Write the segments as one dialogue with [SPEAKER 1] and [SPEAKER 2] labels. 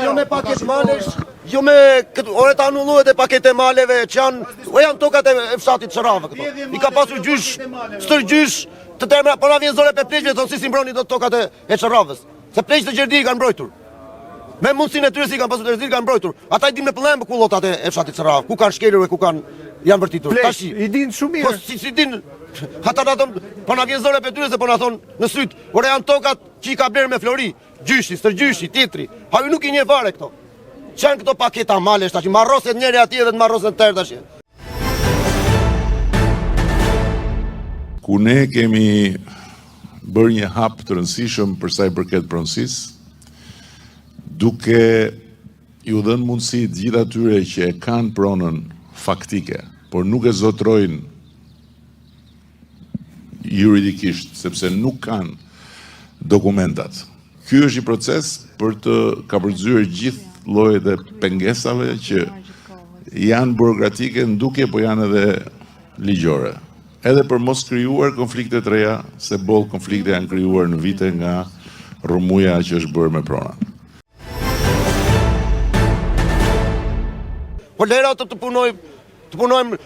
[SPEAKER 1] jo me paket malesh, jo me ore të anulluhet e paket e maleve që janë tokat e fshatit Çorave këto. I ka pasur gjysh, stërgjysh të termina, por na vjen zore pe pleqve thonë si mbroni do tokat e Çoravës. Se pleqët e Gjerdi kanë mbrojtur. Me mundësinë e tyre si kanë pasur të kanë mbrojtur. Ata i dinë me pëllem kullotat e fshatit Çorave, ku kanë shkelur e ku janë vërtitur.
[SPEAKER 2] Tashi i dinë shumë mirë.
[SPEAKER 1] Po si dinë, ata na thon, po na vjen zore pe tyre se po na thon në syt, ore janë tokat që i ka blerë me Flori, gjyshi, stërgjyshi, tjetri. Ha ju nuk i njeh fare këto. Çan këto paketa malesh tash, marroset njëri atje dhe të marroset tërë tash.
[SPEAKER 3] Ku ne kemi bërë një hap të rëndësishëm për sa i përket pronësisë, duke ju dhënë mundësi të gjithë atyre që e kanë pronën faktike, por nuk e zotrojnë juridikisht, sepse nuk kanë dokumentat. Ky është një proces për të kapërcyer gjithë llojet e pengesave që janë burokratike ndukje, po janë edhe ligjore. Edhe për mos krijuar konflikte të reja, se boll konflikte janë krijuar në vite nga rrëmuja që është bërë me pronat.
[SPEAKER 1] Po lera të punojmë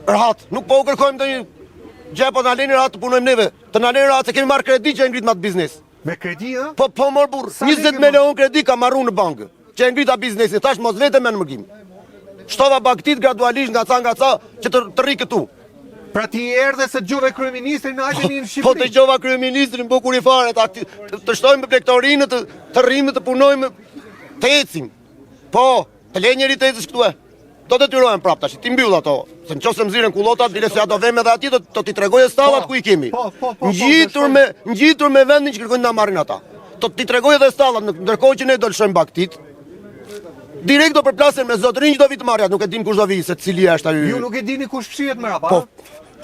[SPEAKER 1] rahat, nuk po u kërkojmë të një gjë, po na leni rahat të punojmë neve, të na leni rahat se kemi marrë kredi që e ngrit atë biznes.
[SPEAKER 2] Me kredi, ë?
[SPEAKER 1] Po mor burr, 20 milion kredi ka marrë në bankë, që e ngrit atë biznesin, tash mos vete me në mërgim. Shtova bagtit gradualisht nga ca që të rri këtu.
[SPEAKER 2] Pra ti erdhe se dëgjove kryeministrin hajteni në Shqipëri.
[SPEAKER 1] Po dëgjova kryeministrin bukur i fare, të shtojmë plektorinë, të rrimë, të punojmë, të ecim. Po, të le njëri të ecësh këtu e. Do të detyrojmë prap tash, ti mbyll ato. Se nëse mziren kullotat, bile se ato vëmë edhe aty do t'i tregojë stallat ku i kemi. Ngjitur me vendin që kërkojnë ta marrin ata. Do t'i tregojë edhe stallat, ndërkohë që ne do lëshojmë baktit. Direkt do përplasen me zotërinj që do vi të marrë, nuk e dim kush do vi, se cili është ai.
[SPEAKER 2] Ju nuk e dini kush fshihet më rapa.
[SPEAKER 1] Po.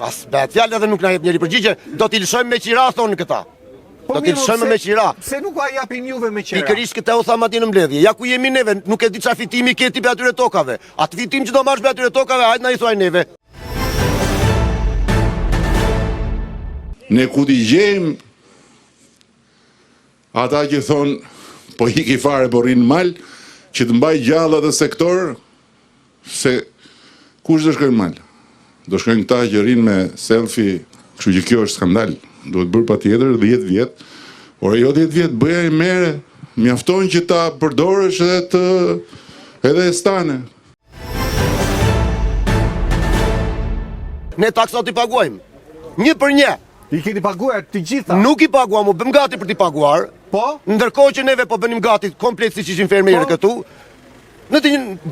[SPEAKER 1] Pas bet fjalë edhe nuk na jep njëri përgjigje, do t'i lëshojmë me qira thonë këta. Do t'i lëshojmë me qira.
[SPEAKER 2] Pse nuk a japin juve me qira?
[SPEAKER 1] Pikërisht këtë u tham atje në mbledhje. Ja ku jemi neve, nuk e di çfarë fitimi ke ti pe atyre tokave. Atë fitim që do marrësh pe atyre tokave, hajt na i thuaj neve.
[SPEAKER 3] Ne ku t'i gjejmë ata që thonë, po hiki fare po rrinë mal, që të mbaj gjallë atë sektor, se kush do shkojnë mal? Do shkojnë këta që rrinë me selfie, kështu që kjo është skandal. Duhet bërë pa tjetër 10 vjetë, por jo 10 vjetë, bëja i mere, mjafton që ta përdorësh edhe stane.
[SPEAKER 1] Ne taksat i paguajmë, 1 për 1.
[SPEAKER 2] I keni paguar të gjitha?
[SPEAKER 1] Nuk i paguam, u bëm gati për t'i paguar.
[SPEAKER 2] Po?
[SPEAKER 1] Ndërkohë që neve po bënim gati komplet si që ishin fermerë këtu, në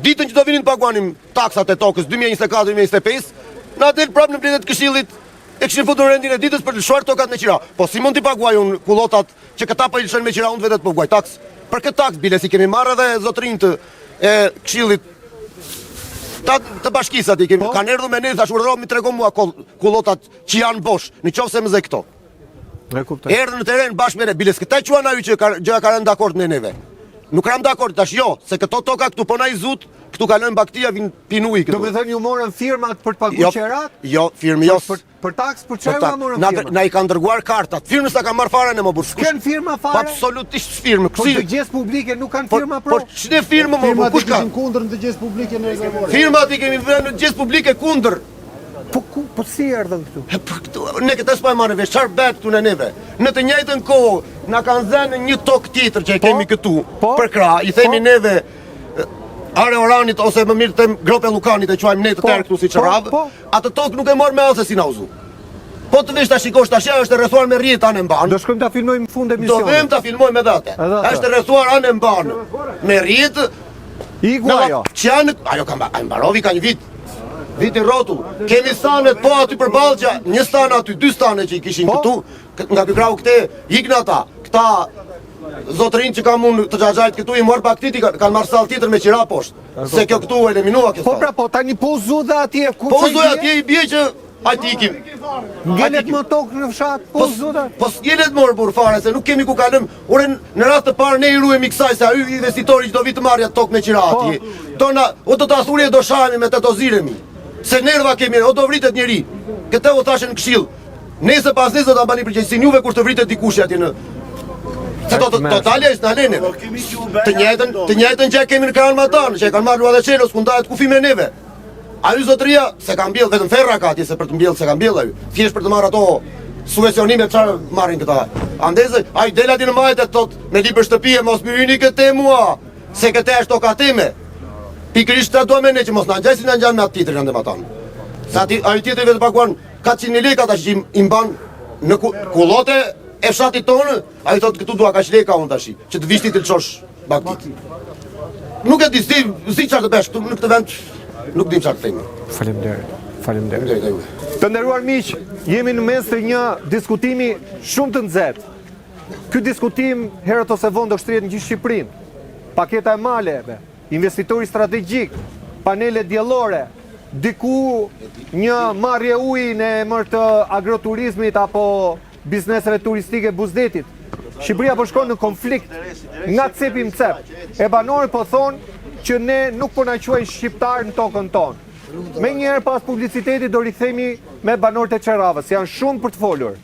[SPEAKER 1] ditën që do vinin të paguanim taksat e tokës 2024-2025, na del prapë në mbledhjet të Këshillit, e kishin futur rendin e ditës për të lëshuar tokat me qira. Po si mund t'i paguaj unë kullotat që këta po i lëshojnë me qira, unë vetë të paguaj taks? Për këtë taks, bile si kemi marrë edhe zotërinjtë e Këshillit të bashkisë ati, kanë erdhur me ne, thash urdhëro mi tregon mua kullotat që janë bosh, në qoftë se më ze këto. Erdhën në teren bashkë me ne, bile s'këta quan ajo që gjëja ka rënë dakord me neve. Nuk rënë dakord tash jo, se këto toka këtu po na i zut, këtu kalojnë baktia, vin pinuj këtu.
[SPEAKER 2] Do të thënë ju morën firmat për të paguar qerat?
[SPEAKER 1] Jo, firmë jo.
[SPEAKER 2] Për taks, për çfarë morën firmat?
[SPEAKER 1] Na i kanë dërguar kartat. Firmës sa ka marr fare në më burr.
[SPEAKER 2] Kanë firma fare?
[SPEAKER 1] Absolutisht firmë.
[SPEAKER 2] Po të gjesë publike nuk kanë firma pro?
[SPEAKER 1] Po ç'ne firmë më kush ka?
[SPEAKER 4] Kundër në të gjesë publike në rezervuar.
[SPEAKER 1] Firmat i kemi vënë në gjesë publike kundër.
[SPEAKER 2] Po si erdhën këtu?
[SPEAKER 1] Ne këtë s'po e marrë vesh, çfarë bëhet këtu në neve? Në të njëjtën kohë na kanë dhënë një tokë tjetër që e kemi këtu për krah, i themi neve Are Oranit ose më mirë them Grope Llukanit e quajmë ne të tërë këtu si Çorave. Atë tokë nuk e morë me asë si na uzu. Po të vesh ta shikosh tash është rrethuar me rrjet anë mban.
[SPEAKER 2] Do shkojmë ta filmojmë në fund emisionit.
[SPEAKER 1] Do vëmë ta filmojmë edhe atë. Është rrethuar anë mban me rrjet.
[SPEAKER 2] Iku ajo.
[SPEAKER 1] Ajo ka mbarovi ka një vit. Viti rrotull. Kemi stanet po aty përballë që një stan aty, 2 stane që i kishin këtu, nga ky krau këte ikën ata. Këta zotërin që ka mund të xhaxhajt këtu i mor baktiti kanë marrë sall tjetër me qira poshtë. Se kjo këtu eliminua kjo.
[SPEAKER 2] Po pra po tani po zu dhe atje ku
[SPEAKER 1] po zu atje i bie që hajt ikim.
[SPEAKER 2] Ngjelet më tokë në fshat, po zu dhe.
[SPEAKER 1] Po ngjelet më burr fare se nuk kemi ku kalëm. Ore në rast të parë ne i ruhemi kësaj se ai investitori që do vi të marrë atë tokë me qira atje. O do ta thurje do shahemi me të ziremi. Se nerva kemi, o do vritet njeri. Këtë u thashën në Këshill. Nesër pas nesër do ta bani përgjegjësinë juve kur të vritet dikush atje në Se totale është në Alenin. Të njëjtën që kemi në kanal Matan, që e kanë marrë edhe Çelos, ku ndahet kufi me neve. Ajo zotëria se ka mbjell vetëm ferra ka atje se për të mbjell se ka mbjell ajo. Thjesht për të marrë ato subvencionime çfarë marrin këta. Andezë, ai del aty në majtë thot me libër shtëpie mos më hyni këtë mua, se këtë është toka time. Pikërisht ato më ne që mos na ngjasin na ngjan me atë tjetrin ande Matan. Sa ti ai tjetri vetë paguan 400.000 lekë tash që i mban në kullote e fshatit tonë, ai thot këtu dua kaq lekë unë tash, që të vish ti të çosh bagtit. Nuk e di si çfarë të bësh këtu në këtë vend, nuk di çfarë të them.
[SPEAKER 2] Faleminderit. Të nderuar miq, jemi në mes të një diskutimi shumë të nxehtë. Ky diskutim herët ose vonë do shtrihet në gjithë Shqipërinë. Paketa e maleve, investitori strategjik, panele diellore, diku një marrje uji në emër të agroturizmit apo bizneseve turistike Buzdetit. Shqipëria po shkon në konflikt nga cepi në cep. E banorët po thonë që ne nuk po na quajnë shqiptar në tokën tonë. Me njerë pas publicitetit do rikthehemi me banorët e Çerravës, janë shumë për të folur.